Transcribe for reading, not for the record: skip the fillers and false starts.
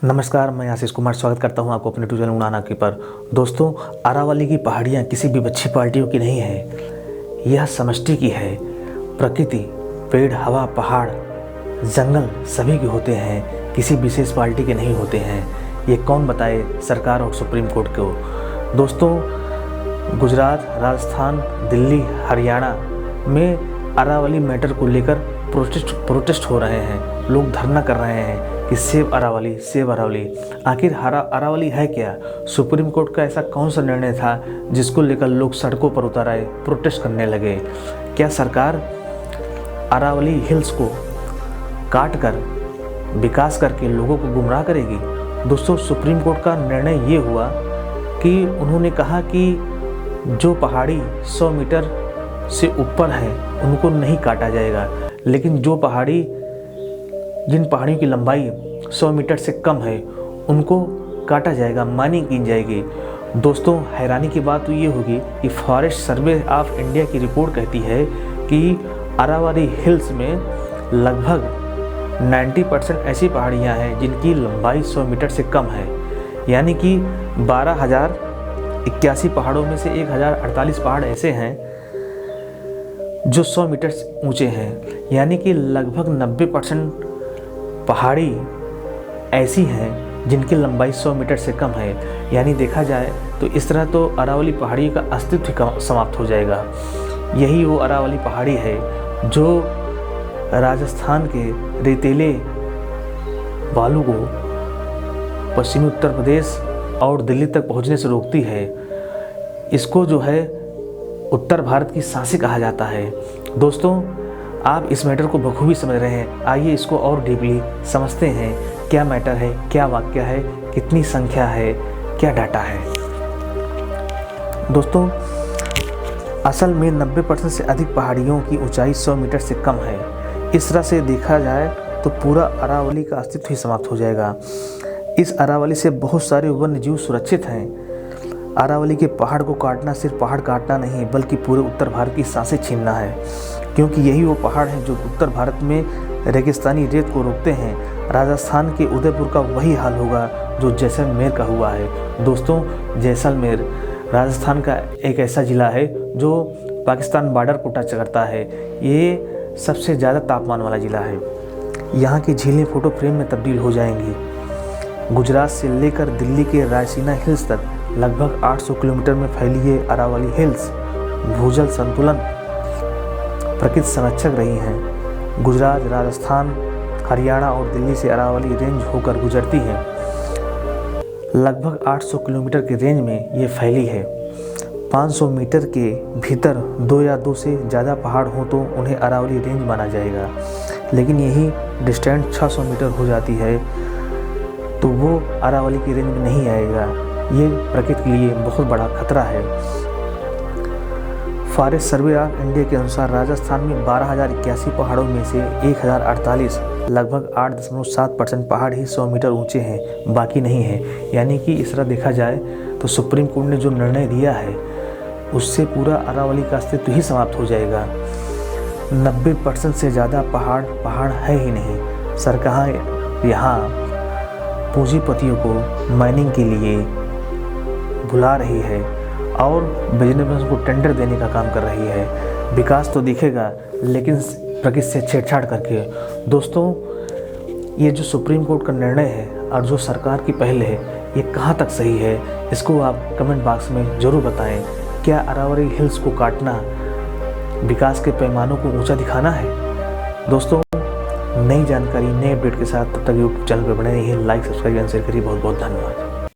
नमस्कार, मैं आशीष कुमार स्वागत करता हूं आपको अपने यूट्यूब चैनल उड़ान आँखी पर। दोस्तों, अरावली की पहाड़ियां किसी भी अच्छी पार्टियों की नहीं है, यह समष्टि की है। प्रकृति, पेड़, हवा, पहाड़, जंगल सभी के होते हैं, किसी विशेष पार्टी के नहीं होते हैं। ये कौन बताए सरकार और सुप्रीम कोर्ट को। दोस्तों, गुजरात, राजस्थान, दिल्ली, हरियाणा में अरावली मैटर को लेकर प्रोटेस्ट हो रहे हैं। लोग धरना कर रहे हैं कि सेव अरावली, सेव अरावली। आखिर अरावली है क्या? सुप्रीम कोर्ट का ऐसा कौन सा निर्णय था जिसको लेकर लोग सड़कों पर उतर आए, प्रोटेस्ट करने लगे? क्या सरकार अरावली हिल्स को काट कर विकास करके लोगों को गुमराह करेगी? दोस्तों, सुप्रीम कोर्ट का निर्णय ये हुआ कि उन्होंने कहा कि जो पहाड़ी 100 मीटर से ऊपर है उनको नहीं काटा जाएगा, लेकिन जिन पहाड़ियों की लंबाई 100 मीटर से कम है उनको काटा जाएगा, माइनिंग की जाएगी। दोस्तों, हैरानी की बात तो ये होगी कि फॉरेस्ट सर्वे ऑफ इंडिया की रिपोर्ट कहती है कि अरावली हिल्स में लगभग 90% ऐसी पहाड़ियाँ हैं जिनकी लंबाई 100 मीटर से कम है। यानी कि 12,081 पहाड़ों में से 1,048 पहाड़ ऐसे हैं जो 100 मीटर ऊंचे हैं। यानी कि लगभग 90% पहाड़ी ऐसी हैं जिनकी लंबाई 100 मीटर से कम है। यानी देखा जाए तो इस तरह तो अरावली पहाड़ी का अस्तित्व समाप्त हो जाएगा। यही वो अरावली पहाड़ी है जो राजस्थान के रेतीले बालू को पश्चिमी उत्तर प्रदेश और दिल्ली तक पहुंचने से रोकती है। इसको जो है उत्तर भारत की सांसी कहा जाता है। दोस्तों, आप इस मैटर को बखूबी समझ रहे हैं। आइए इसको और डीपली समझते हैं। क्या मैटर है, क्या वाक्य है, कितनी संख्या है, क्या डाटा है। दोस्तों, असल में 90% से अधिक पहाड़ियों की ऊंचाई 100 मीटर से कम है। इस तरह से देखा जाए तो पूरा अरावली का अस्तित्व ही समाप्त हो जाएगा। इस अरावली से बहुत सारे वन्य जीव सुरक्षित हैं। अरावली के पहाड़ को काटना सिर्फ पहाड़ काटना नहीं, बल्कि पूरे उत्तर भारत की सांसें छीनना है, क्योंकि यही वो पहाड़ हैं जो उत्तर भारत में रेगिस्तानी रेत को रोकते हैं। राजस्थान के उदयपुर का वही हाल होगा जो जैसलमेर का हुआ है। दोस्तों, जैसलमेर राजस्थान का एक ऐसा ज़िला है जो पाकिस्तान बॉर्डर को टच करता है। ये सबसे ज़्यादा तापमान वाला ज़िला है। यहाँ की झीलें फोटो फ्रेम में तब्दील हो जाएंगी। गुजरात से लेकर दिल्ली के रायसीना हिल्स तक लगभग 800 किलोमीटर में फैली ये अरावली हिल्स भूजल संतुलन प्रकृति संरक्षक रही हैं। गुजरात, राजस्थान, हरियाणा और दिल्ली से अरावली रेंज होकर गुजरती है। लगभग 800 किलोमीटर के रेंज में ये फैली है। 500 मीटर के भीतर 2 या 2 से ज़्यादा पहाड़ हो तो उन्हें अरावली रेंज माना जाएगा, लेकिन यही डिस्टेंस 600 मीटर हो जाती है तो वो अरावली की रेंज में नहीं आएगा। ये प्रकृति के लिए बहुत बड़ा खतरा है। फॉरेस्ट सर्वे ऑफ इंडिया के अनुसार राजस्थान में 12,081 पहाड़ों में से 1,048 लगभग 8.7% पहाड़ ही 100 मीटर ऊंचे हैं, बाकी नहीं है। यानी कि इस तरह देखा जाए तो सुप्रीम कोर्ट ने जो निर्णय दिया है उससे पूरा अरावली का अस्तित्व ही समाप्त हो जाएगा। 90% से ज़्यादा पहाड़ है ही नहीं। सरकार यहाँ पूंजीपतियों को माइनिंग के लिए बुला रही है और बिजनेसमैन को टेंडर देने का काम कर रही है। विकास तो दिखेगा लेकिन प्रकृति से छेड़छाड़ करके। दोस्तों, ये जो सुप्रीम कोर्ट का निर्णय है और जो सरकार की पहल है, ये कहाँ तक सही है, इसको आप कमेंट बॉक्स में ज़रूर बताएं। क्या अरावली हिल्स को काटना विकास के पैमानों को ऊंचा दिखाना है? दोस्तों, नई जानकारी, नए अपडेट के साथ तब तक यूट्यूब चैनल पर बने रहिए। लाइक, सब्सक्राइब एंड शेयर करिए। बहुत बहुत धन्यवाद।